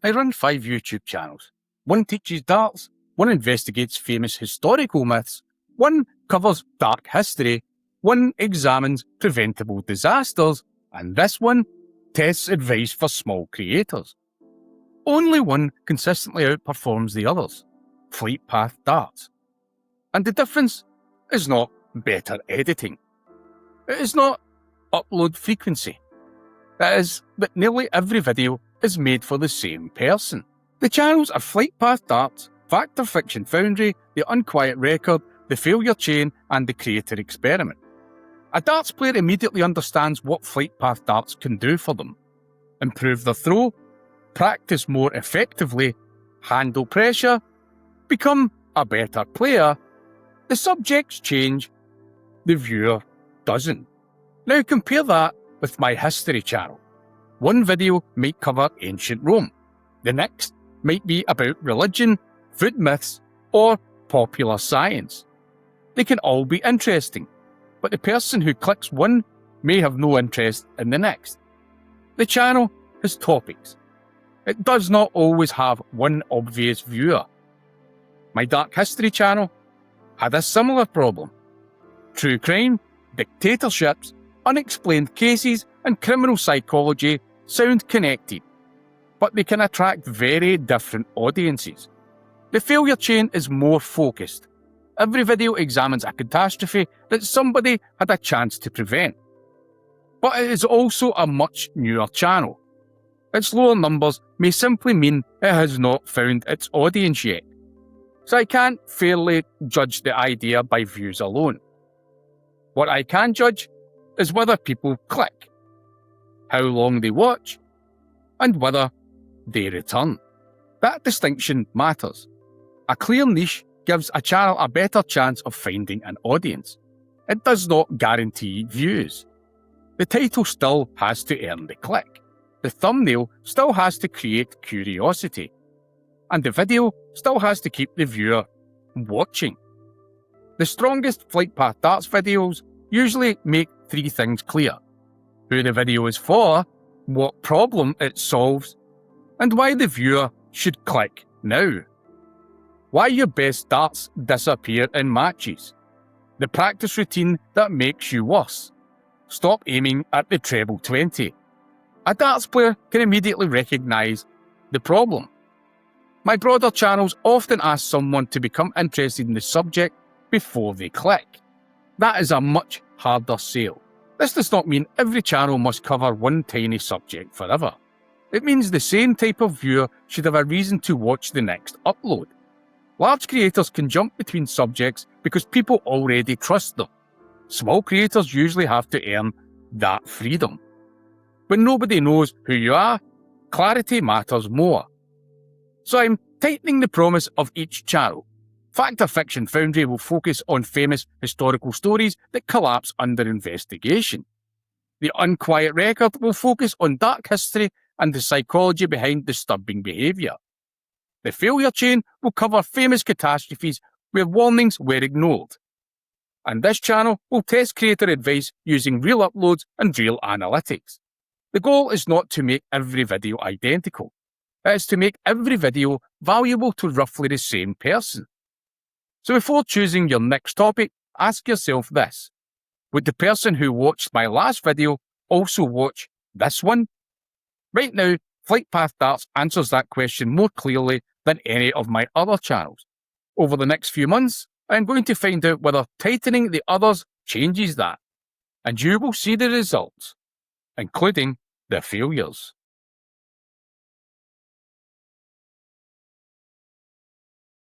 I run 5 YouTube channels. One teaches darts, one investigates famous historical myths, one covers dark history, one examines preventable disasters, and this one tests advice for small creators. Only one consistently outperforms the others: Flight Path Darts. And the difference is not better editing. It is not upload frequency. It is that nearly every video is made for the same person. The channels are Flight Path Darts, Fact or Fiction Foundry, The Unquiet Record, The Failure Chain, and The Creator Experiment. A darts player immediately understands what Flight Path Darts can do for them: improve their throw, practice more effectively, handle pressure, become a better player. The subjects change, the viewer doesn't. Now compare that with my history channel. One video might cover ancient Rome. The next might be about religion, food myths, or popular science. They can all be interesting, but the person who clicks one may have no interest in the next. The channel has topics. It does not always have one obvious viewer. My Dark History channel had a similar problem. True crime, dictatorships, unexplained cases, and criminal psychology sound connected, but they can attract very different audiences. The Failure Chain is more focused. Every video examines a catastrophe that somebody had a chance to prevent. But it is also a much newer channel. Its lower numbers may simply mean it has not found its audience yet, so I can't fairly judge the idea by views alone. What I can judge is whether people click, how long they watch, and whether they return. That distinction matters. A clear niche gives a channel a better chance of finding an audience. It does not guarantee views. The title still has to earn the click. The thumbnail still has to create curiosity. And the video still has to keep the viewer watching. The strongest Flight Path Darts videos usually make 3 things clear: who the video is for, what problem it solves, and why the viewer should click now. Why your best darts disappear in matches. The practice routine that makes you worse. Stop aiming at the treble 20. A darts player can immediately recognise the problem. My broader channels often ask someone to become interested in the subject before they click. That is a much harder sale. This does not mean every channel must cover one tiny subject forever. It means the same type of viewer should have a reason to watch the next upload. Large creators can jump between subjects because people already trust them. Small creators usually have to earn that freedom. When nobody knows who you are, clarity matters more. So I'm tightening the promise of each channel. Fact or Fiction Foundry will focus on famous historical stories that collapse under investigation. The Unquiet Record will focus on dark history and the psychology behind disturbing behaviour. The Failure Chain will cover famous catastrophes where warnings were ignored. And this channel will test creator advice using real uploads and real analytics. The goal is not to make every video identical. It is to make every video valuable to roughly the same person. So before choosing your next topic, ask yourself this: would the person who watched my last video also watch this one? Right now, Flight Path Darts answers that question more clearly than any of my other channels. Over the next few months, I am going to find out whether tightening the others changes that. And you will see the results, including the failures.